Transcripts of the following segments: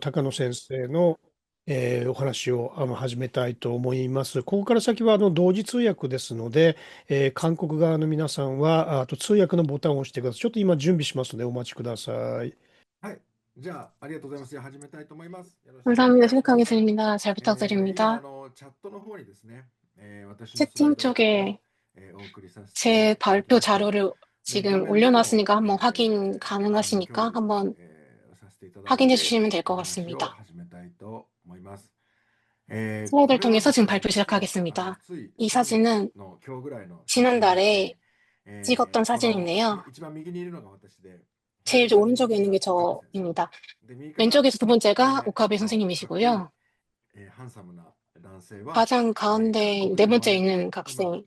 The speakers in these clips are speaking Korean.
高野先生の、お話を始めたいと思います。ここから先は同時通訳ですので、韓国側の皆さんは通訳のボタンを押してください。ちょっと今準備しますのでお待ちください。はい。じゃあ、ありがとうございます。じゃあ、始めたいと思います。よろしくお願いし 감사합니다. ます。시작하겠습니다. 잘 今、부탁드립니다. チャットの方にですね、私のスライ 채팅 ドを、 쪽에 お送りさせて 제 いただき 발표 まして、 자료를 で、画 지금 面でも、 올려놨으니까 한번 확인 共 가능하시니까 有、 한번 させていただい 확인해 て、 주시면 될 お 것 話を 같습니다. 始めたいと思います。こ 슬라이드를 れは 통해서 です 지금 ね、 발표 実は 시작하겠습니다. つい 이 3月 사진은 の今日ぐらいの写真でして、 지난달에 찍었던 この 사진인데요. 一番右にいるのが私で、 제일 左側にいる 오른쪽에 の 있는 게 が岡部先生。 저입니다. で、右から、 왼쪽에서 두 번째가 오카베 かっこいい 선생님이시고요. ハンサムな男性は 가장 韓 가운데 国 네 で生ま 번째 れ 있는 て、今、日本で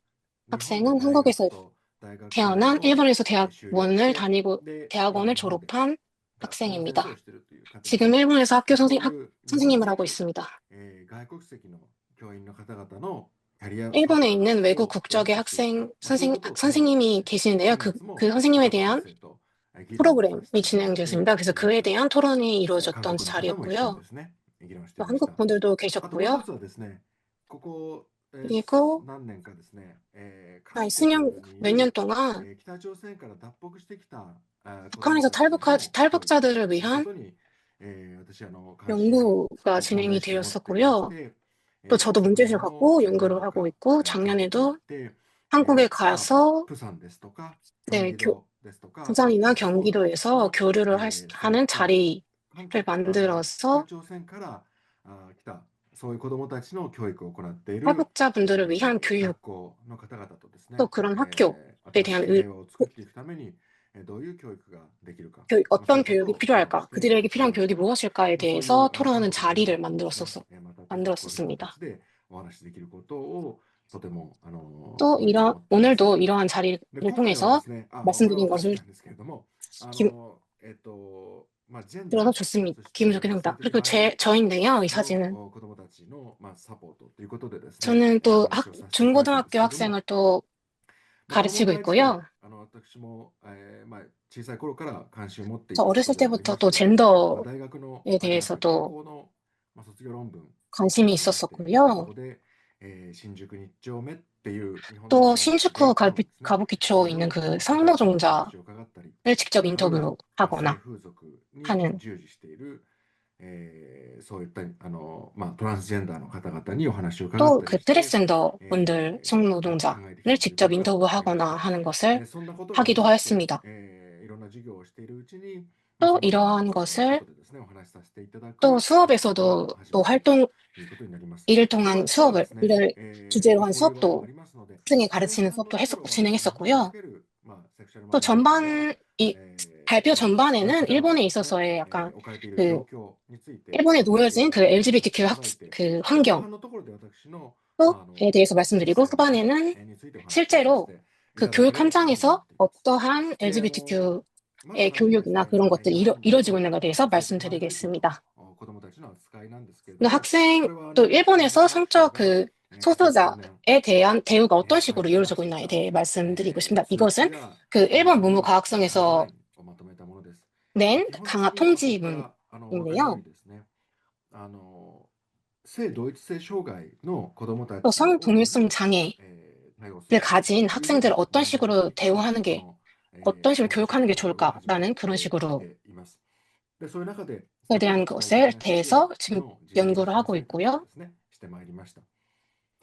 학생은 大学 한국에서 と大学院 태어난 を 일본에서 修了し 대학원을 て、 다니고 で、今 대학원을 日本で 졸업한 学校の先生を 학생입니다. しているという方です。 지금 일본에서 で、 학교 こういう日本 선생님을 にい 하고 る 있습니다. 外国籍の教員の方々のキャリアパス 일본에 있는 외국 を詳 국적의 しくする、 학생, そういう 선생, ことをテーマに 선생님이 계시는데요. 3 그, 月も 그 선생님에 岡部先 대한 生と議論をさ 프로그램이 せていただいて 진행되었습니다. 그래서 いまし 그에 た。 대한 토론이 韓 이루어졌던 国の方も一緒に 자리였고요. ですね、議論してい 또 ました。 한국 분들도 あともう一 계셨고요. つはですね、ここ、그리고 何年かですね、韓 수년, 国にい 몇 る、년 동안 北朝鮮から脱北してきた、子供 북한에서 たちの教育 탈북자들을 というこ 위한 とに、私関心 연구가 を 진행이 問題意識を持っていまし 되었었고요. て、 또 저도 昨 문제를 年も 갖고 何 연구를 度 하고 か 있고 韓国に行っ 작년에도 て、 한국에 まあ 가서 プサンですとか 네, 경기도 ですとか 부산이나 ソウル 경기도에서 の、 교류를 そういっ 하는 た 자리를 北 만들어서 朝鮮から来たそういう子どもたちの教育を行っている、 탈북자분들을 위한 교육, 学校の方々とですね、 또 그런 학교에 新し 대한 い平和を作っていくために、どういう教育ができるか、 교육, そう 어떤 いうこと 교육이 を議論 필요할까, して 그들에게 お 필요한 りまし 교육이 た。 무엇일까에 そういう 대해서 韓 토론하는 国の皆 자리를 さんとですね、またこういう 만들었었습니다. 形でお話しできることをとても또 嬉しく思っています。 오늘도 이러한 자리를 で、今回はで 통해서 すね、これは 말씀드린 私 것을 なんですけれども、기, ジェンダー、 들어서 좋습니다. そし 기분 て 좋게 性 됩니다. 的 그리고 マイノリティ 저인데요, 이 の 사진은. 子どもたちの、サポートということでですね、 저는 お 또 話をさせていただいたんです 중고등학교 けれども、 학생을 또 この問 가르치고 題自体、 있고요. 私も、小さい頃から関心を持ってい 저 たこと 어렸을 ではあり 때부터 まし 또 て、 大学の、 젠더에 じゃなくて 대해서도 高校の、卒業論文 관심이 がありまして、そ 있었었고요. こで、新宿2丁目っていう日本 또 橋の 신주쿠 玄関のですね、 가부키초에 있는 の 그 方々にお 성노동자를 話を伺ったり、 직접 あるいは 인터뷰하거나 性風俗に 하는 従事している、そういったトランスジェンダーの方々にお話を伺っ 또 た 그 りして、 트랜스젠더 분들 考えてきた 성노동자를 というこ 직접 とがありまし 인터뷰하거나 た。 하는 것을 そんなことがあり 하기도 まして、 하였습니다. いろんな授業をしているうちに、또 その 이러한 こ 것을 とでですね、お話しさせていただ 또 く機会が 수업에서도 始 또 まったと 활동 いうことになります。 일을 で、 통한 今日はで 수업을 すね、 이를 주제로 한 こういう場でもあ 수업도 りますので、 학생이 前 가르치는 半の 수업도 ところはですね、日本にお 진행했었고요. ける、セクシャルマ 또 イノリティが、이 발표 これ 전반에는 からの 일본에 ですね、 있어서의 약간 置かれている 그 状況について 일본에 お話を 놓여진 그 させて LGBTQ いただいて、 그 で、後 환경 半のところで私の、에 대해서 実 말씀드리고 践ですね、 후반에는 についてお話をさせ 실제로 てい 그 ただけ 교육 ればというふうに思っ 현장에서 ています。 어떠한 で、まず LGBTQ의 はじめです 교육이나 ね、그런 것들이 今始める 이루어지고 と、 있는가에 대해서 性的マイノリティの 말씀드리겠습니다. 子どもたちの扱いなんですけれど 그 も、 학생 これは 또 アメリ 일본에서 カ学生 성적 が、그 2009年 소수자에 대한 대우가 어떤 開 식으로 始しま 이루어지고 した、 있나에 대해 말씀드리고 싶습니다. 通知 이것은 や 그 その 일본 中のガイドラ 문무과학성에서 インをまとめたものです。で、 낸 基本的 강화 にこういった お分かりのよう 통지문인데요. にですね、性同一性障害の子どもた 또 ちをですね、 성동일성 장애를 対応すると 가진 いうよう 학생들을 な 어떤 内容に 식으로 ついて、 대우하는 こ 게 の、어떤 お 식으로 話しさせ 교육하는 て 게 いただくことが始まっ 좋을까라는 그런 て 식으로 います。で、そういう中で、 에 昨 대한 年具体的 것에 な事例 대해서 지금 の実演を 연구를 しま 하고 せんかと 있고요. ですね、してまいりました。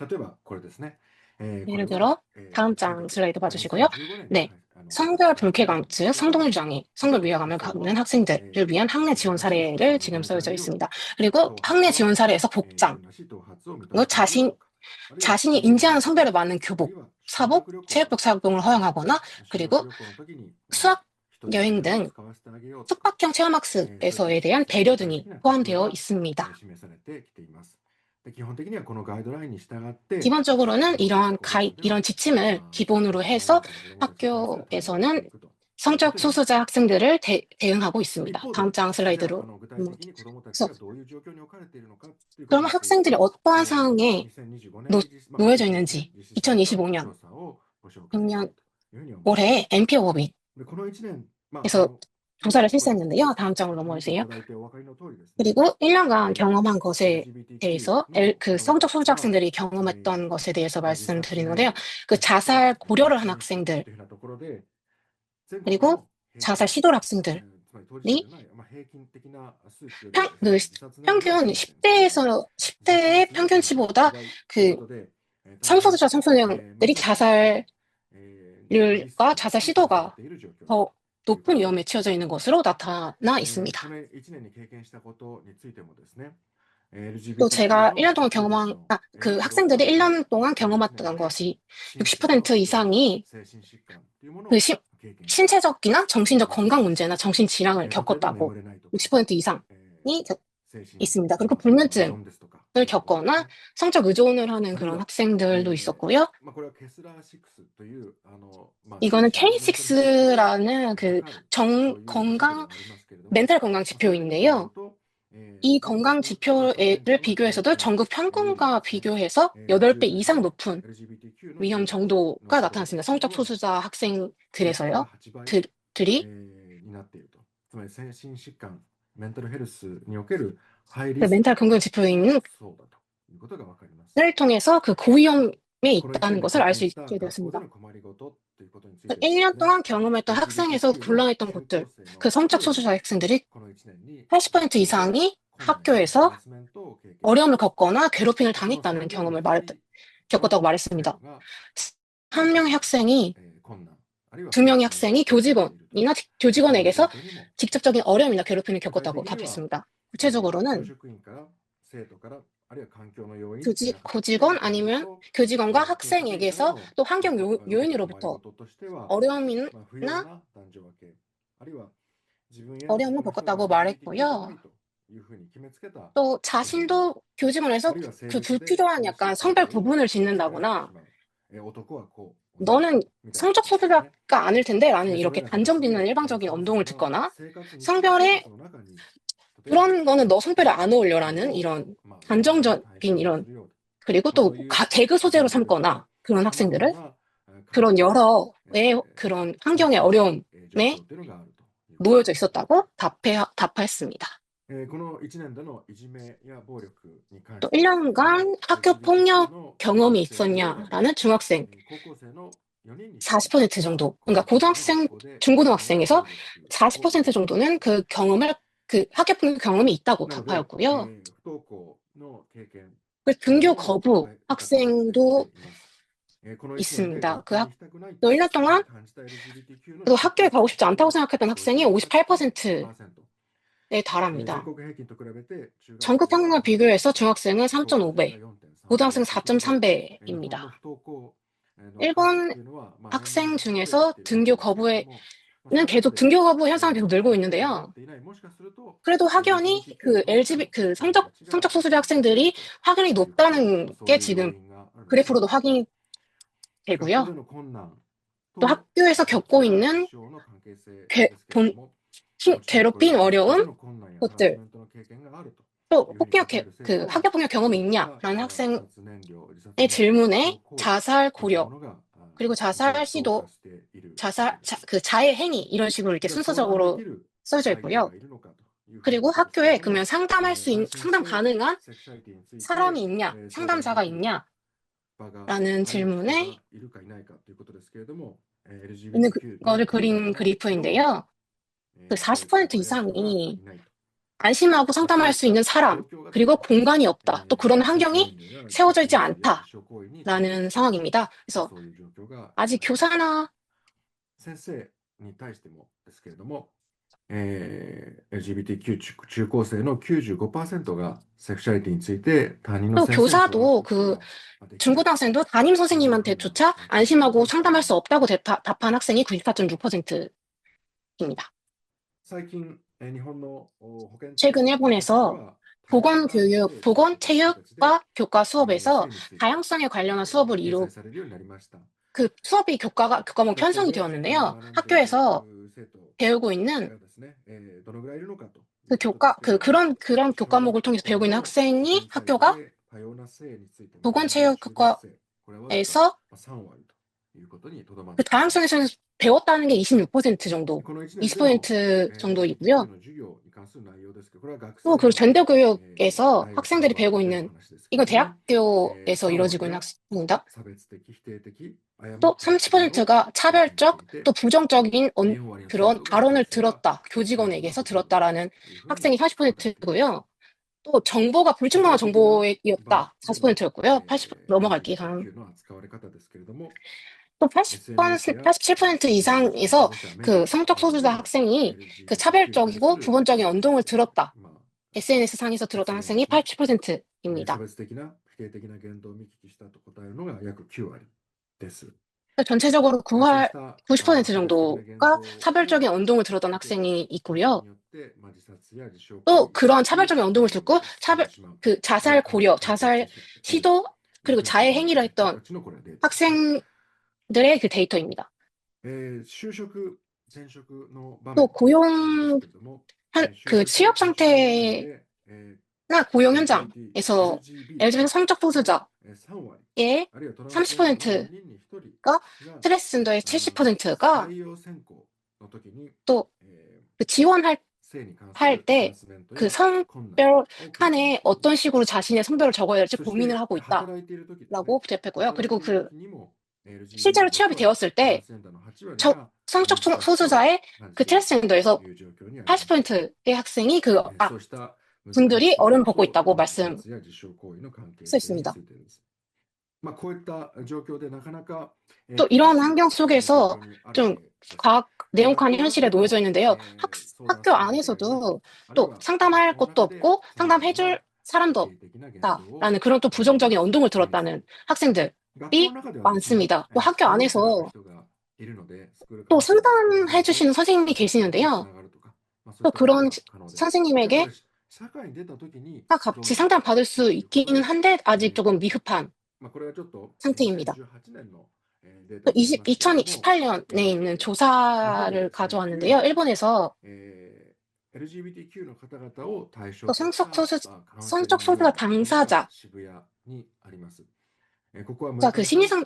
例えばこれですね。こ 예를 れは、 들어 다음 とに 장 かく 슬라이드 봐주시고요. 2015年に 네, 開発 성별 されたも 불쾌감, のなんです 즉 けれども、 성동일장애, 例え 성별 ば服 위화감을 装 갖는 は、 학생들을 위한 학내 男 지원 らしい服装 사례를 が 지금 求めら 써져 れるように、 있습니다. 그리고 頭 학내 髪は、 지원 사례에서 自 복장, 分らしい頭髪を認 또 めてあげるとか、あるいは 자신이 海に行 인지하는 くとき、 성별에 맞는 あるい 교복, は修 사복, 学旅行の 체육복 とき、 착용을 허용하거나 修学 그리고 旅行のときに、 수학 一人 여행 船を 등 使わせてあげようとか、 숙박형 そういった 체험학습에서에 대한 具 배려 体 등이 的な工夫 포함되어 が 있습니다. 示されてきています。で、基本的にはこのガイドラインに従って、 기본적으로는 学 이러한 校などでは、 이런 지침을 性的 기본으로 マイノ 해서 リティの子どもたちに対する対応をしてい 학교에서는 くということ 성적 になります。 소수자 학생들을 대응하고 一 있습니다. 方 다음 で、 장 じゃあ、 슬라이드로 具体的に子どもたち 그래서 がどういう状況に置かれているのかということ 그러면 について、 학생들이 어떠한 상황에 2025年 놓, に今 놓여져 年ですね、 있는지 実施された 2025년 調査をご紹介したい 작년 というふうに思います。 올해 NPO 법인에서 で、この1年、 조사를 실시했는데요. 다음 장으로 넘어주세요. 그리고 1년간 경험한 것에 대해서 그 성적 소수자 학생들이 경험했던 것에 대해서 말씀드리는데요. 그 자살 고려를 한 학생들 그리고 자살 시도를 학생들이 그 평균 10대의 평균치보다 그 성소수자 청소년들이 자살률과 자살 시도가 더 높은 위험에 치여져 있는 것으로 나타나 있습니다. 또 제가 1년 동안 그 학생들이 1년 동안 경험했던 것이 60% 이상이 그 신체적이나 정신적 건강 문제나 정신 질환을 겪었다고 60% 이상이 있습니다. 그리고 불면증을 겪거나 성적 의존을 하는 그런 학생들도 있었고요. 이거는 K6라는 그 멘탈 건강 지표인데요. 이 건강 지표를 비교해서도 전국 평균과 비교해서 8배 이상 높은 위험 정도가 나타났습니다. 성적 소수자 학생들에서요. 들이 그 멘탈 건강 지표인 을 통해서 그 고위험에 있다는 것을 알 수 있게 되었습니다. 1년 동안 경험했던 학생에서 곤란했던 것들, 그 성적 소수자 학생들이 80% 이상이 학교에서 어려움을 겪거나 괴롭힘을 당했다는 경험을 겪었다고 말했습니다. 한 명의 학생이, 2명의 학생이 교직원이나 교직원에게서 직접적인 어려움이나 괴롭힘을 겪었다고 답했습니다. 구체적으로는 교직원 아니면 교직원과 학생에게서 또 환경 요인으로부터 어려움을 겪었다고 말했고요. 또 자신도 교직원에서 그 불필요한 약간 성별 구분을 짓는다거나 너는 성적 소수자가 아닐 텐데 라는 이렇게 단정짓는 일방적인 언동을 듣거나 성별에 그런 거는 너 성별에 안 어울려라는 이런 단정적인 이런 그리고 또 개그 소재로 삼거나 그런 학생들을 그런 여러의 그런 환경의 어려움에 놓여져 있었다고 답했습니다. 또 1년간 학교 폭력 경험이 있었냐라는 중학생 40% 정도, 그러니까 고등학생, 중고등학생에서 40% 정도는 그 학교 폭력 경험이 있다고 답하였고요. 그 등교 거부 학생도 있습니다. 또 1년 동안 또 학교에 가고 싶지 않다고 생각했던 학생이 58%에 달합니다. 전국 평균과 비교해서 중학생은 3.5배, 고등학생 4.3배입니다. 일본 학생 중에서 등교 거부는 계속 등교 거부 현상이 계속 늘고 있는데요. 그래도 확연히 그 성적 소수자 학생들이 확연히 높다는 게 지금 그래프로도 확인이 되고요. 또 학교에서 겪고 있는 괴롭힘 어려움 것들 또 학교 폭력 경험이 있냐라는 학생의 질문에 자살 고려 그리고 자살 시도 자해 행위 이런 식으로 이렇게 순서적으로 써져 있고요. 그리고 학교에 그러면 상담 가능한 사람이 있냐, 상담자가 있냐 라는 질문에 있는 거를 그린 그래프인데요. 그 40% 이상이 안심하고 상담할 수 있는 사람, 그리고 공간이 없다. 또 그런 환경이 세워져 있지 않다라는 상황입니다. 그래서 아직 교사나 LGBTQ 中高生の 95%がセクシャリティについて担任の 또 先生と 교사도 그 중고등학생도 담임 선생님한테조차 안심하고 상담할 수 없다고 답한 학생이 94.6%입니다. 최근 일본에서 보건, 체육과 교과 수업에서 다양성에 관련한 수업을 그 수업이 교과목 편성이 되었는데요. 학교에서 배우고 있는 그런 교과목을 통해서 배우고 있는 학교가 보건, 체육과에서 그 다양성에서는 배웠다는 게 26% 정도, 20% 정도이고요. 또 그 젠더 교육에서 학생들이 배우고 있는, 이건 대학교에서 이루어지고 있는 학습입니다. 또 30%가 차별적, 또 부정적인 그런 발언을 들었다, 교직원에게서 들었다라는 학생이 30%고요. 또 정보가 불충분한 정보였다, 40%였고요. 80 넘어갈게요. 또 87% 이상에서 그 성적 소수자 학생이 그 차별적이고 부분적인 언동을 들었다. SNS 상에서 들었던 학생이 87%입니다. 전체적으로 90% 정도가 차별적인 언동을 들었던 학생이 있고요. 또 그런 차별적인 언동을 듣고 그 자살 고려, 자살 시도, 그리고 자해 행위를 했던 학생들의 그 데이터입니다. 또 그 취업 상태나 고용 현장에서 예를 들어서 성적 소수자의 30%가 트랜스젠더의 70%가 또 그 지원할 때 그 성별 칸에 어떤 식으로 자신의 성별을 적어야 할지 고민을 하고 있다라고 대표했고요. 그리고 그 실제로 취업이 되었을 때 성적 소수자의 그 트랜스젠더에서 80%의 학생이 분들이 어려움을 겪고 있다고 말씀할 수 있습니다. 또 이런 환경 속에서 좀 과학 내용칸이 현실에 놓여져 있는데요. 학교 안에서도 또 상담할 곳도 없고 상담해줄 사람도 없다라는 그런 또 부정적인 언동을 들었다는 학생들이 많습니다. 또 학교 안에서 또 상담해주시는 선생님이 계시는데요. 또 그런 선생님에게 같이 상담 받을 수 있기는 한데 아직 조금 미흡한 상태입니다. 2018년에 있는 조사를 가져왔는데요. 일본에서 또 성적 소수자 당사자, 그 심리상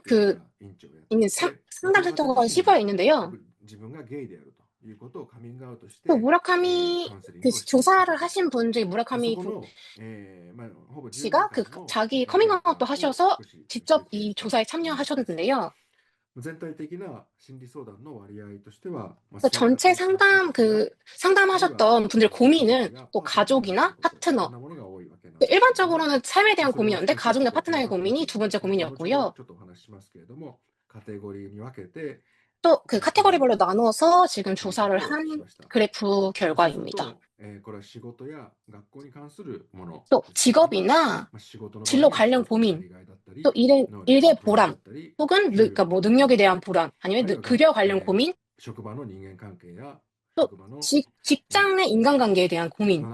있는 상담센터가 시부에 있는데요. 또 무라카미 그 조사를 하신 분 중에 무라카미 씨가 그 자기 커밍아웃도 하셔서 직접 이 조사에 참여하셨는데요. 전체 상담하셨던 분들 고민은 또 가족이나 파트너, 일반적으로는 삶에 대한 고민이었는데 가족이나 파트너의 고민이 두 번째 고민이었고요. 또 그 카테고리별로 나눠서 지금 조사를 한 그래프 결과입니다. 또 직업이나 진로 관련 고민, 또 일의 보람, 혹은 그러니까 뭐 능력에 대한 보람, 아니면 급여 관련 고민, 또 직장 내 인간관계에 대한 고민,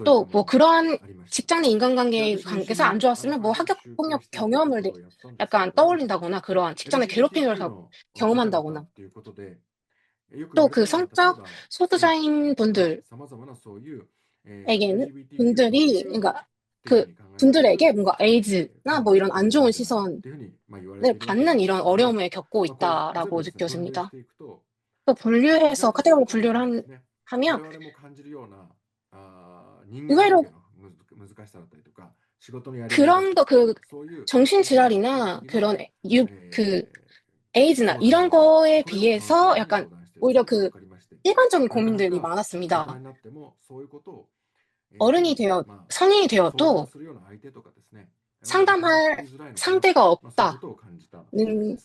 또 뭐 그러한 직장 내 인간관계에서 안 좋았으면 뭐 학교 폭력 경험을 약간 떠올린다거나 그러한 직장 내 괴롭힘을 경험한다거나 또 그 성적 소수자인 그러니까 그 분들에게 뭔가 에이즈나 뭐 이런 안 좋은 시선을 받는 이런 어려움을 겪고 있다라고 느껴집니다. 또 카테고리 분류를 하면 의외로 그런 정신질환이나 그런 에이즈나 이런 거에 비해서 약간 오히려 일반적인 고민들이 많았습니다. 성인이 되어도 상담할 상대가 없다는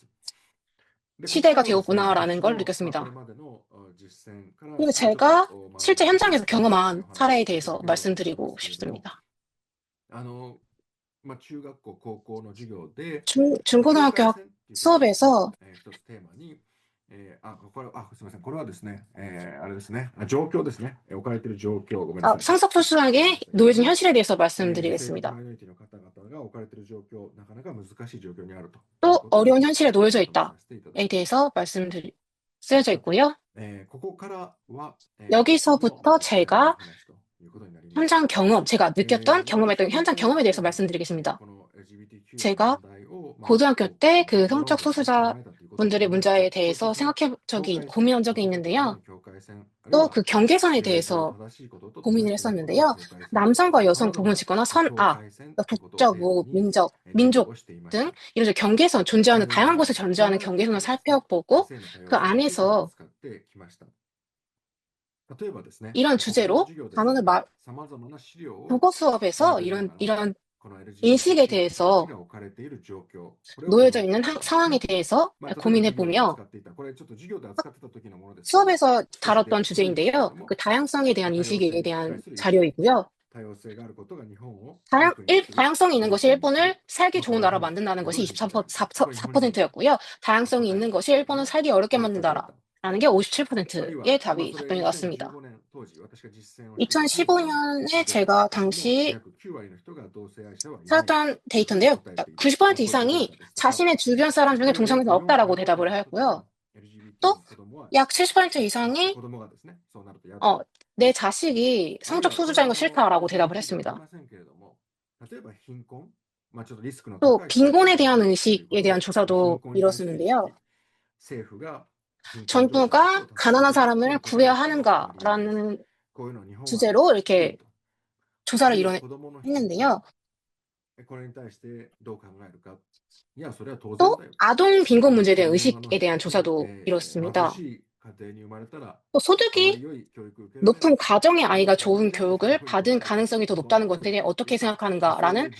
시대가 되었구나라는 걸 느꼈습니다. 그리고 제가 실제 현장에서 경험한 사례에 대해서 말씀드리고 싶습니다. 중고등학교 수업에서 성적 소수자에게 놓여진 현실에 대해서 말씀드리겠습니다. 또 어려운 현실에 놓여져 있다에 대해서 쓰여져 있고요. 여기서부터 제가 제가 느꼈던 경험했던 현장 경험에 대해서 말씀드리겠습니다. 제가 고등학교 때 그 성적 소수자 분들의 문제에 대해서 생각해 고민한 적이 있는데요. 또 그 경계선에 대해서 고민을 했었는데요. 남성과 여성 부분 짓거나 선악, 그러니까 국적, 뭐, 민족 등 이런 경계선, 존재하는 다양한 곳에 존재하는 경계선을 살펴보고 그 안에서 이런 주제로 단원을 국어 수업에서 이런 인식에 대해서 놓여져 있는 상황에 대해서 고민해보며 수업에서 다뤘던 주제인데요. 그 다양성에 대한 인식에 대한 자료이고요. 다양성이 있는 것이 일본을 살기 좋은 나라로 만든다는 것이 24%였고요. 다양성이 있는 것이 일본을 살기 어렵게 만든다라는 게 57%의 답변이 나왔습니다. 2015년에 제가 당시 찾았던 데이터인데요. 90% 이상이 자신의 주변 사람 중에 동성애는 없다라고 대답을 하였고요. 또 약 70% 이상이 내 자식이 성적 소수자인 거 싫다라고 대답을 했습니다. 또 빈곤에 대한 의식에 대한 조사도 이뤘었는데요. 정부가 가난한 사람을 구해야 하는가라는 주제로 이렇게 조사를 했는데요. 또 아동 빈곤 문제에 대한 의식에 대한 조사도 이뤘습니다. 또 소득이 높은 가정의 아이가 좋은 교육을 받은 가능성이 더 높다는 것에 대해 어떻게 생각하는가라는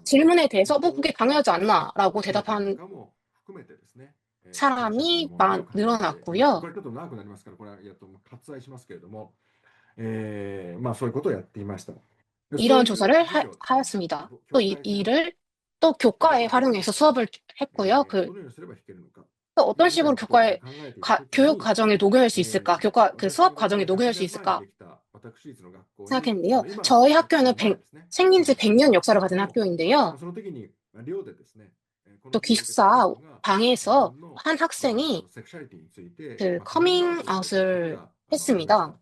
질문에 대해서 그게 당연하지 않나라고 대답한 사람이 늘어났고요. 이런 조사를 하였습니다. 또 이를 또 교과에 활용해서 수업을 했고요. 또 어떤 식으로 교육 과정에 녹여낼 수 있을까? 수업 과정에 녹여낼 수 있을까? 생각했는데요. 저희 학교는 생긴 지 100년 역사를 가진 학교인데요. 또 기숙사 방에서 한 학생이 그 커밍아웃을 했습니다.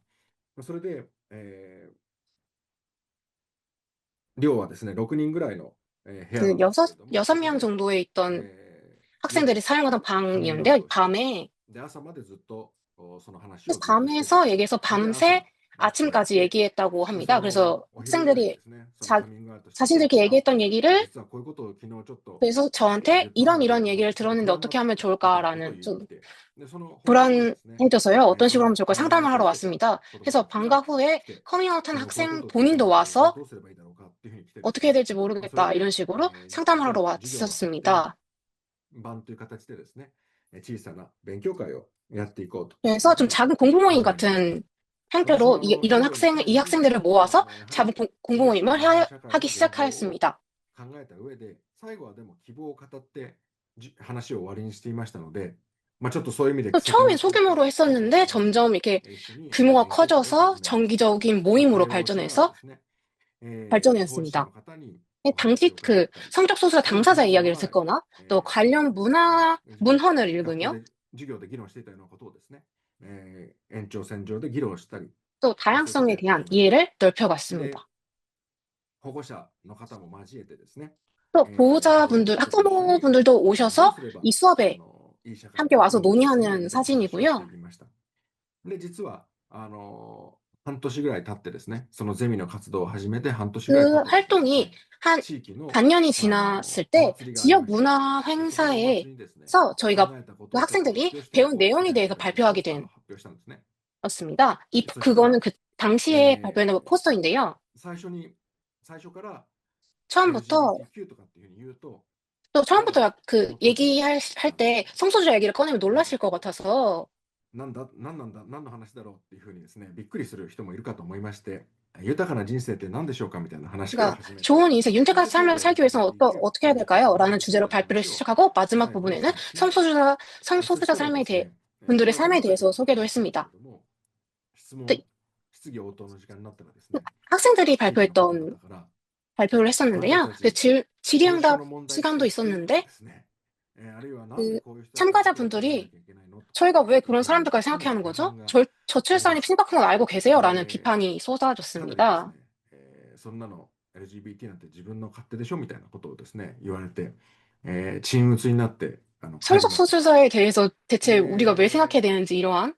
그 6명 정도에 있던 학생들이 사용하던 방이었는데요. 밤에서 얘기해서 밤새 아침까지 얘기했다고 합니다. 그래서 학생들이 자신들끼리 얘기했던 얘기를 그래서 저한테 이런 얘기를 들었는데 어떻게 하면 좋을까라는 좀 불안해져서요. 어떤 식으로 하면 좋을까 상담을 하러 왔습니다. 그래서 방과 후에 커밍아웃한 학생 본인도 와서 어떻게 해야 될지 모르겠다 이런 식으로 상담을 하러 왔었습니다. 그래서 좀 작은 공부 모임 같은 형태로 이 학생들을 모아서 작은 공부 모임을 하기 시작하였습니다. 또 처음엔 소규모로 했었는데 점점 이렇게 규모가 커져서 정기적인 모임으로 발전했습니다. 당시 그 성적 소수자 당사자 이야기를 듣거나 또 관련 문헌을 읽으며 또 다양성에 대한 이해를 넓혀갔습니다. 또 보호자분들, 학부모분들도 오셔서 이 수업에 함께 와서 논의하는 사진이고요. 그 활동이 한 반년이 지났을 때 지역 문화 행사에서 저희가 학생들이 배운 내용에 대해서 발표하게 되었습니다. 그거는 그 당시에 발표한 포스터인데요. 처음부터 그 얘기할 때 성소수자 얘기를 꺼내면 놀라실 것 같아서 그러니까 좋은 인생, 윤택한 삶을 살기 위해서는 어떻게 해야 될까요? 라는 주제로 발표를 시작하고 마지막 부분에는 성소수자 분들의 삶에 대해서 소개도 했습니다. 학생들이 발표를 했었는데요. 질의응답 시간도 있었는데 참가자분들이 저희가 왜 그런 사람들까지 생각해야 하는 거죠? 저출산이 심각한 건 알고 계세요? 라는 비판이 쏟아졌습니다. 성적 帰りました。 소수자에 대해서 대체 우리가 왜 で、 생각해야 되는지 이러한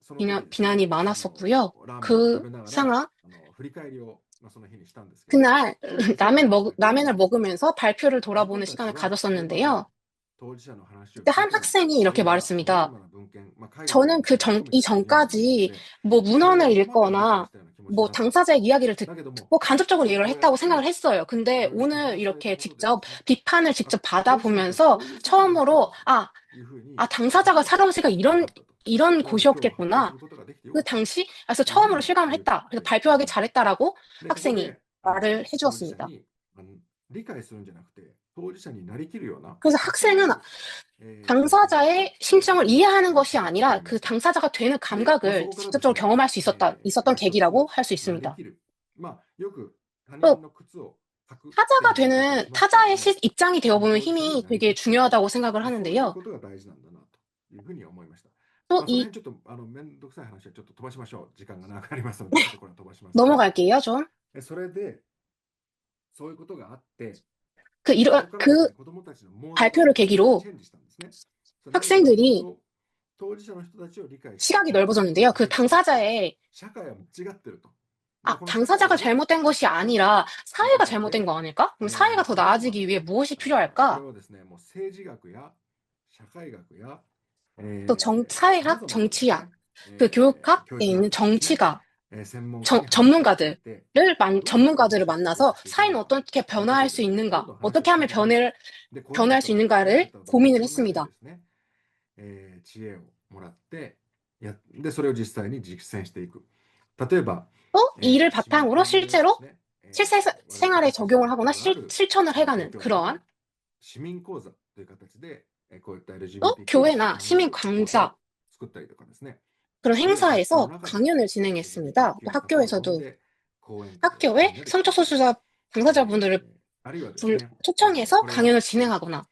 その時ですね、 비난이 많았었고요. ラーメンを食 그 べながら、 상황, 振り返りを、その日にしたんですけど、 그날 その時ちょっとですね、 라면을 먹으면서 발표를 自分 돌아보는 たち 시간을 はこれまで 가졌었는데요. 当事者の話を 그때 聞い 한 ても、 학생이 自 이렇게 分は様々 말했습니다. な文献、海外の 저는 文献を含め 이 て読んでいるの 전까지 で、 뭐 それを 문헌을 今までは理解 읽거나 したような気持ち 뭐 になった。 당사자의 이야기를 だけども、 듣고 간접적으로 이해를 こうや 했다고 って 생각을 했어요. い 근데 ろいろ批 오늘 判された 이렇게 ことでです 직접 ね、 비판을 あ、 직접 当事者って 받아보면서 こういう世界を生きてるん 처음으로 だというふうに 당사자가 初めて 사무실가 分かったと。 이런 なので今日は発表す 곳이었겠구나. ることができてよ 그 かったと 당시, 그래서 いうふう 처음으로 に 실감을 言う、 했다. 그래서 思い 발표하기 ます。 잘했다라고 で、ここ 학생이 で 말을 当事者 해주었습니다. に理解するんじゃなくて、当事者になりきるような、 그래서 そうい 학생은 う、体験を 당사자의 심정을 이해하는 것이 させてもら 아니라 いま 그 した。 당사자가 되는 で、そ 감각을 こからです 직접적으로 ね、 경험할 수 있었던 一つ 계기라고 할 수 なり 있습니다. きる。よく他人 또 の靴を履くっていう 타자가 ふうに言い方を 되는 しますけれど 타자의 も、 입장이 その 되어보는 当事者に 힘이 なりき 되게 って、 중요하다고 생각을 そういう 하는데요. ことが大事なんだなというふうに思いました。 또 その 이 辺ちょっとめんどくさい話はちょっと飛ばしましょう。時間がなくなりますので、ちょっとこれは飛ばしますが、 넘어갈게요, 좀. それでそういうことがあって、 그 そこからですね、 그 子どもたちのモードが 발표를 チ 계기로 ェンジしたんですね。何かという 학생들이 と、当事者の人たちを理解して、 시각이 넓어졌는데요. 그 당사자의 社会は違ってると。この社会 당사자가 を 잘못된 것이 아니라 사회가 잘못된 거 아닐까? 그럼 사회가 더 様々 나아지기 위해 무엇이 これ 필요할까? はですね、もう政治学や社会学や、 또 様 사회학, 々なですね、 정치학, 그 교육학에 教育 있는 学者ですね、 정치가 専門家に話を聞いて、 전문가들을 どういうふうに 만나서 していく 사회는 のか 어떻게 ということ 변화할 で 수 ですね、どん 있는가? どん話を 어떻게 聞 하면 いていきました。 で、こういう 변할 수 方々が 있는가를 方々に 고민을 いろんな人に 했습니다. ですね、知恵をもらって、で、それを実際に実践していく。例えば、 또 이 일을 市民 바탕으로 権でです 실제로 ね、 실생활에 私たちが 적용을 やった 하거나 ことある 실천을 東 해가는 京都 그러한 の市民講座という形で、こういった 또 LGBTQ を考 교회나 え 시민 る場を 강좌 作ったりとかですね、 그런 あるいは学校の 행사에서 中で 강연을 진행했습니다. 또 LGBTQ の方を呼ん 학교에서도 で講演会をみ 학교에 んなで 성적 開いたり、 소수자 당사자분들을 あるいはですね、 초청해서 これは 강연을 진행하거나 様々な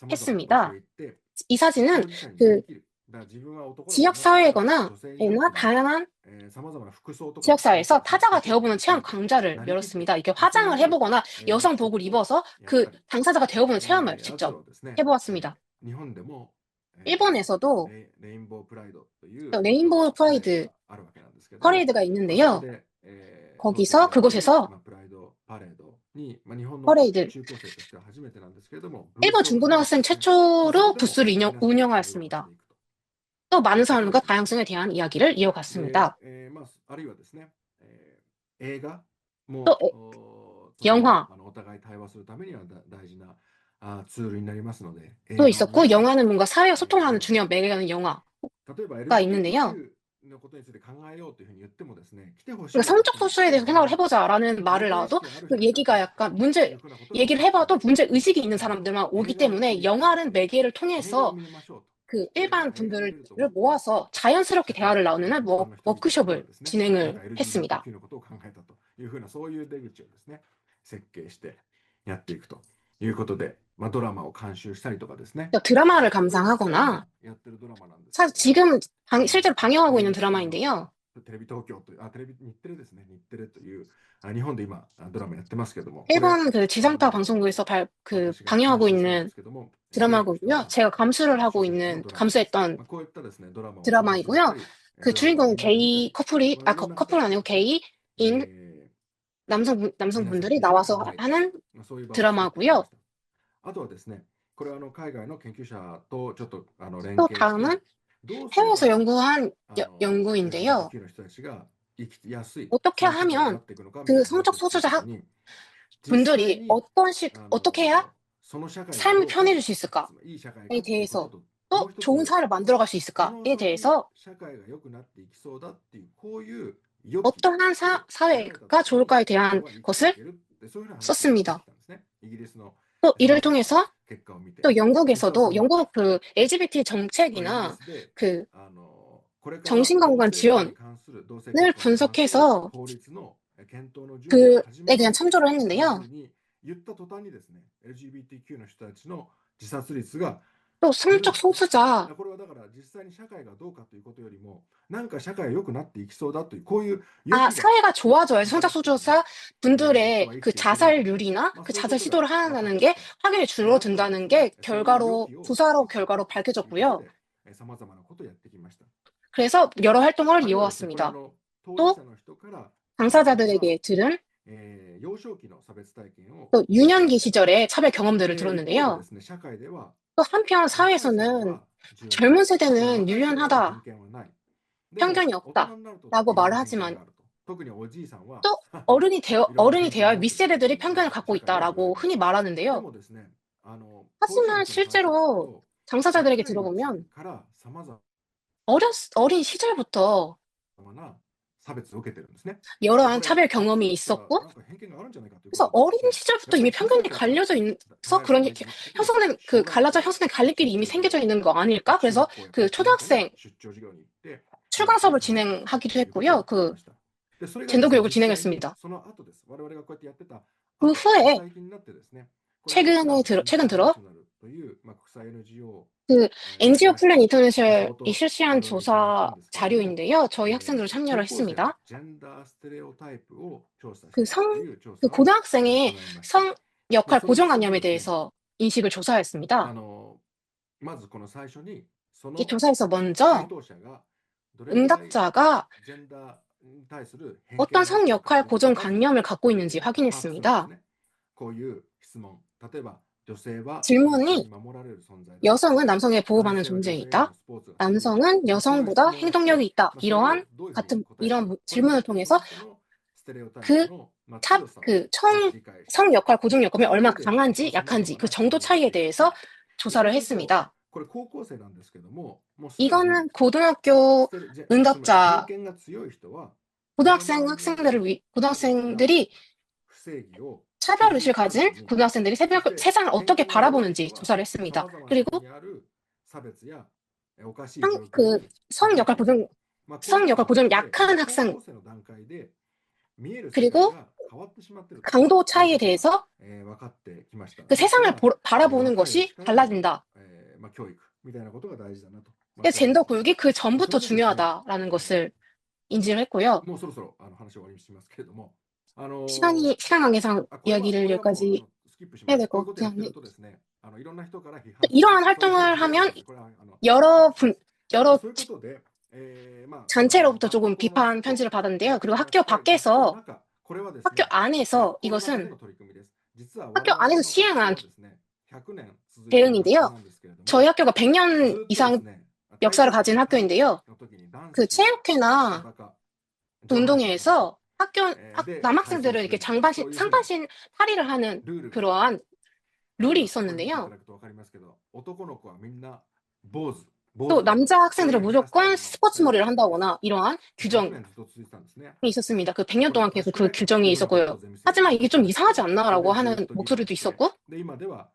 場所 했습니다. へ行って 이 사진은 当事者にな 그 りきる。だから自分は男だと思 지역 ってたら 사회거나 女性になってみる。 다양한 様々な服装とか 지역 ですね、 사회에서 着 타자가 てみ 되어보는 る 체험 と 강좌를 なりきって 열었습니다. 이게 そう 화장을 いう 해보거나 活 여성복을 動を 입어서 やっ 그 たり、 당사자가 되어보는 체험을 あと 직접 はですね、 해보았습니다. 日本でも、일본에서도 レインボープライドという 또 레인보우 パレード 프라이드 があるわけなんですけども、 퍼레이드가 そこ 있는데요. で、当地で 거기서 やっている 그곳에서 プライドパレードに、日本の 퍼레이드 中高生としては初めてなんですけれども、ブー 일본 スを開いて 중고등학생 ですね、そ 최초로 こでも 부스를 皆さんと会話を 운영하였습니다. していくと 또 많은 いうこと 사람과 ですね。 다양성에 대한 이야기를 で、이어갔습니다. あるいはですね、映画 또 も 에- とても 영화 お互い対話するためには大事なツールになりますので、映 또 画を見 있었고 ながら 영화는 뭔가 사회와 見 소통하는 ました。 중요한 매개하는 영화가 例えば 있는데요. LGBTQ のことについて考えようというふうに言ってもですね、来てほしい 그러니까 ような 성적 人も 소수에 来て 대해서 もらえ 생각을 ないと。 해보자라는 問 말을 題意 나와도 識がある 그 人しか来ない 얘기가 と 약간 い 문제 うふうなことがおっ 얘기를 しゃってい 해봐도 ました。 문제 의식이 있는 なので、 사람들만 오기 映画を見 때문에 に行くんじゃなく 영화라는 て、 매개를 映画を 통해서 見ましょうと。 그 で、みん 일반 な映画を見 분들을 ると思って、 모아서 자연스럽게 社会 대화를 の 나누는 一般の人々が 워크숍을 ですね、なん 진행을 か 했습니다. LGBTQ のことを考えたというふうな、そういう出口をですね、設計してやっていくということで、ドラマを監修したりとかですね、 또 드라마를 これ実際今 감상하거나 やってるドラマなんですけ 사실 ども、 지금 실제로 방영하고 있는 NHK の 드라마인데요. テレビ東京という、テレビ日テレですね、日テレという、日本で今ドラマやってますけども、これ 일본 그 지상파 방송국에서 그 私が監 방영하고 修したんで 있는 すけども、制作した 드라마고요. 제가 감수를 하고 主人公の 있는 ドラマです。 감수했던 こういったですね、ドラマを監修した 드라마이고요. り、 그 ドラマを 주인공은 みんなで見た 게이 り、 커플이 い 아 ろんな 커플 形 아니고 で、 게이인 皆さん 남성분들이 一緒に 나와서 考えていく 하는 そういう場を作っていきま 드라마고요. した。あとはですね、これは海外の研究者とちょっと連 또 携して 다음은 どうすれ 해외에서 ば 연구한 연구인데요. LGBTQ の人たちが生きやすい 어떻게 そういう社会にな 하면 っていくのかみたい 그 な 성적 話をする 소수자 ときに、実際 분들이 に 어떻게 해야 その社会が 삶이 どう 편해질 수 い 있을까에 い社会かっていうこと 대해서 と、もう 또 一つ 좋은 사회를 만들어갈 수 こ 있을까에 の先 대해서 社会が良くなっていきそうだっていうこういう予期 어떠한 を得られた 사회가 ときに 좋을까에 人 대한 は生きてい 것을 けるってそういう話をしてき 썼습니다. たんですね。イギリスの 또 先 이를 生の 통해서 結果を見て、 또 実はそ 영국에서도 の 영국 그 LGBT イギリ 정책이나 スで 그 これから 정신건강 同性婚に 지원을 関する同性結婚に関する 분석해서 法律の検討の準備が 그에 始まる 대한 と 참조를 いう 했는데요. ふうに言った途端にですね、LGBTQ の人たちの自殺率が또 성적 소수자, これはだから実際に社会がどうかということよりも、なんか社会が良くなっていきそうだという、こういう欲が 사회가 좋아져야 働 성적 くというね、 소수자 人 분들의 は生き 그 ていけるんだと。 자살률이나 まあ 그 そういう 자살 ことが 시도를 分か 하는다는 ってき 게 た。 확률이 であとはです 줄어든다는 ね、 게 そういう良 결과로, きを 조사로 推進 결과로 していくということ 밝혀졌고요. で、さまざまなことをやってきました。 그래서 여러 활동을 あるいはですね、これ 이어왔습니다. 当事 또 者の人から、その人が 당사자들에게 들은 幼少期の差別体験を 또 유년기 시절의 차별 경험들을 一方でで 들었는데요. すね、社会では 또 한편 若い世代 사회에서는 は柔軟、 젊은 その 세대는 若い世代は人 유연하다, 権はない。でも 편견이 大人になると 없다라고 いろん 말을 な偏見 하지만 があると。特におじいさんは 또 いろんな偏 어른이 見を 되어야 持っているという 윗세대들이 편견을 갖고 社会では言われ 있다라고 ます。 흔히 で 말하는데요. もですね、当事者の 하지만 人に話を聞く 실제로 と、 당사자들에게 若いうち 들어보면 からさまざ 어린 시절부터 まな差別を受けてるんですね。 こ 여러한 れ 차별 学生 경험이 だったら 있었고 なんか偏見があるんじゃないかというこ 그래서 とで 어린 ですね、 시절부터 やっぱ 이미 り小さ 편견이 い頃から 갈려져 考 있어서 える 그런 と 게 大事ですけど、 형성된 将 그 来 갈라져 こう 형성된 갈림길이 이미 出張授 생겨져 業 있는 거 中 아닐까? 学 그래서 学校や 그 高校なんかで 초등학생 出張授業に行って話 출강 を 수업을 聞いて 진행하기도 ということを 했고요. やってき 그 ました。で、それがで 젠더 すね、 교육을 実際に 진행했습니다. その後です。我々がこうやってやってた 그 後、후에 最近になってですね、これをプラン 최근 インターナ 들어 ショナルという、国際 NGO 그 NGO が相 플랜 인터내셔널이 当 실시한 我々一緒にやったん 조사 ですけれども、 자료인데요. 저희 학생들도 참여를 高校生の 했습니다. ジェンダーステレオタイプを調査し 그 たと 성, いう調 그 査を行 고등학생의 いました。 성 역할 その結果も 고정관념에 ですね、 대해서 인식을 조사했습니다. まずこの最初に、そ 이 の 조사에서 回 먼저 答者がどれぐらい 응답자가 ジェンダーに対する偏 어떤 見があっ 성 ているかと 역할 いうことをまず、 고정관념을 갖고 있는지 把握するんです 확인했습니다. ね。こういう質問。例えば、女性は男性 질문이 に守られる存在だ。 여성은 남성에 男 보호받는 性は女性より 존재이다. もスポーツが得意だ。 남성은 まあ、こういう質 여성보다 問をして、 행동력이 있다. それを 이러한 どういうふうに 같은 答えるか。 이런 これによっ 질문을 てその 통해서 人のステレオタイプ 그 の、차, 強さを 그 まず 청, 理解して、 성 역할 고정관념이 その 얼마나 上で、 강한지 さまざ 약한지 ま 그 な質 정도 問をして 차이에 いくと。 대해서 で、そう 조사를 すると、 했습니다. これ高校生なんですけども、もうすでに 이거는 고등학교 つまり偏 응답자 見が強い人は、身の回りにある 고등학생들이 不正義を気 차별의식을 づかず 가진 に、 고등학생들이 そして 세상을 偏 어떻게 見が弱い 바라보는지 人は、 조사를 さ 했습니다. まざまな人 그리고 にある差別やおかしい 성, 状況 그 に気 성 づい 역할 ていく。 고정, こういう 성 こと 역할 によっ 고정 て、も 약한 う高 학생 校生の段階で見える世界 그리고 が変わってしまっていると 강도 いう 차이에 ことが、 대해서 分かってきました。 그 ですか 세상을 ら、 바라보는 若いう 것이 ちからの、 달라진다. 教育みたいなことが大事だなと、그래서 そう思い 젠더 ます。 교육이 그 そ 전부터 れでですね、 중요하다라는 것을 인지를 했고요. もうそろそろ話を終わりにしますけれども、시간 관계상 これは 이야기를 もう 여기까지 スキップし 해야 ます。 될 こう 것 いうことをやってる 같긴 한데 とですね、いろんな人から批判される。 이러한 そういう 활동을 時がある 하면 ので、これはスキッ 여러 プします。 여러 そういうことで、단체로부터 学 조금 校の 비판 外 편지를 だ 받았는데요. け 그리고 でな 학교 くて、学校の 밖에서 中、これはです 학교 ね、学 안에서 校の中で 이것은 の取り組みです。実は我 학교 々 안에서 の学校 시행한 はですね、100年続いている学校 대응인데요. なんですけれど 저희 も、 학교가 ず 100년 っとです 이상 ね、体 역사를 育館、 가진 体育 학교인데요. の時にダン 그 ス、 체육회나 裸、 그 上半身裸 운동회에서で開催 남학생들을 する 이렇게 みたいな、そういうふうな 상반신 탈의를 하는 ルールが、 그러한 あるい 룰이 はこれ見ていた 있었는데요. だくと分かりますけど、男の子はみんな坊主、坊 또 主頭、 남자 そうい 학생들은 うヘアスタイ 무조건 ルの 스포츠 制度 머리를 があります。 한다거나 이러한 100 규정이 年ずっと続いてたんですね。 있었습니다. 그 100년 これ 동안 確 계속 か 그 ね、 규정이 いろんなことを 있었고요. ゼミ生徒 하지만 に 이게 説 좀 明して、 이상하지 それ 않나라고 でず 하는 っと議論 목소리도 して、 있었고 で、今では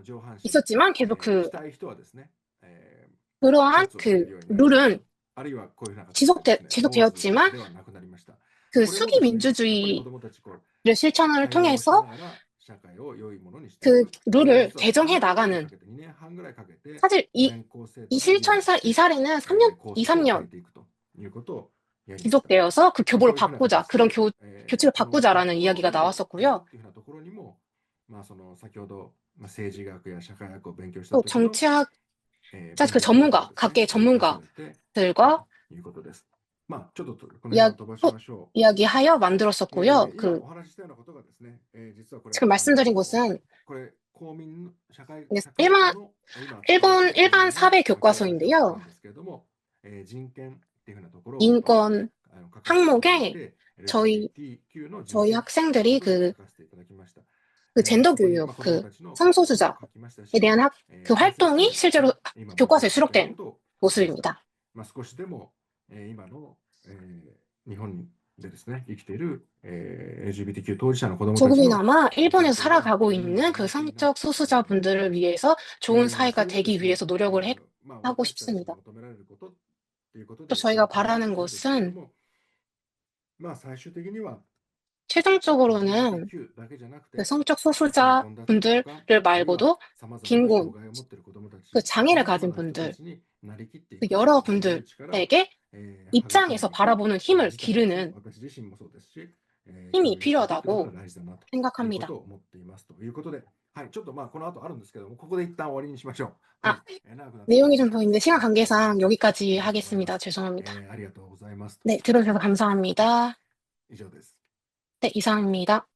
上半身、 있었지만 계속 着たい人はですね、シャ 그러한 ツを着れ 그 るようになりました。 룰은 あるいはこういうふうな形でですね、坊主 지속되었지만 ではなくなりました。 그 これも 수기 ですね、やっぱり子 민주주의를 どもたちこう 실천을 対話をし 통해서 ながら社会を良いものにしてい 그 く。これを 룰을 実は 개정해 3年ぐらいか 나가는 けて、2年半ぐらいかけて、 사실全校生 이 徒で議論 실천 し 이 て、사례는 3년, 校 2, 則を変え 3년 ていくということをやりました。 지속되어서 그 まあ、 교보를 そういうふうな 바꾸자. 形 그런 で、 교칙을 この学 바꾸자라는 校 이야기가 内でやる 나왔었고요. っていうふうなところにも、その先ほど、政治学や社会学を勉強した 또 時の、 정치학, 勉 그 強方法 전문가, がですね、 각계의 活かさ 전문가들과 れているということです。まあ、ちょっとこの辺は飛ばしましょう。 이야기하여 만들었었고요. 今 그 お話ししたようなことがですね、実はこれ、 지금 말씀드린 것은 これ公民社会科 일반 の今 일반 사회 教科書な 교과서인데요. んですけれども、人権っていうふうなところを 인권 書かせていただい 항목에 て、 저희 LGBTQ の人 저희 権という 학생들이 ことで 그 書かせていただきました。 그 젠더 そこに 교육, 子ども 그 たちのことも 성소수자에 書きましたし、 대한 그 先生 활동이 もですね、 실제로 今も 교과서에 そういうこ 수록된 とを書きました。 모습입니다. まあ、少しでも、今の、日本でですね、生きている、LGBTQ 当事者の子どもたちの 조금이나마 일본에서 人権が 살아가고 いいものに 있는 な 그 っているな 성적 소수자분들을 위해서 좋은 사회가 それでで 되기 すね、 위해서 노력을まあ、 하고 私たちに 싶습니다. 求められることっていうこと 또 で、 저희가 今考えて 바라는 いるんですけれど 것은 も、まあ、最終的には 최종적으로는 그 성적 소수자 분들을 말고도 빈곤, 그 장애를 가진 분들, 그 여러 분들에게 입장에서 바라보는 힘을 기르는 힘이 필요하다고 생각합니다. はい、ちょっとこの後あるんですけども、ここで一旦終わりにしましょう。 아, 내용이 좀 더 있는데 시간 관계상 여기까지 하겠습니다. 죄송합니다. ありがとうございます。 네, 들어주셔서 감사합니다. 以上です。 네, 이상입니다.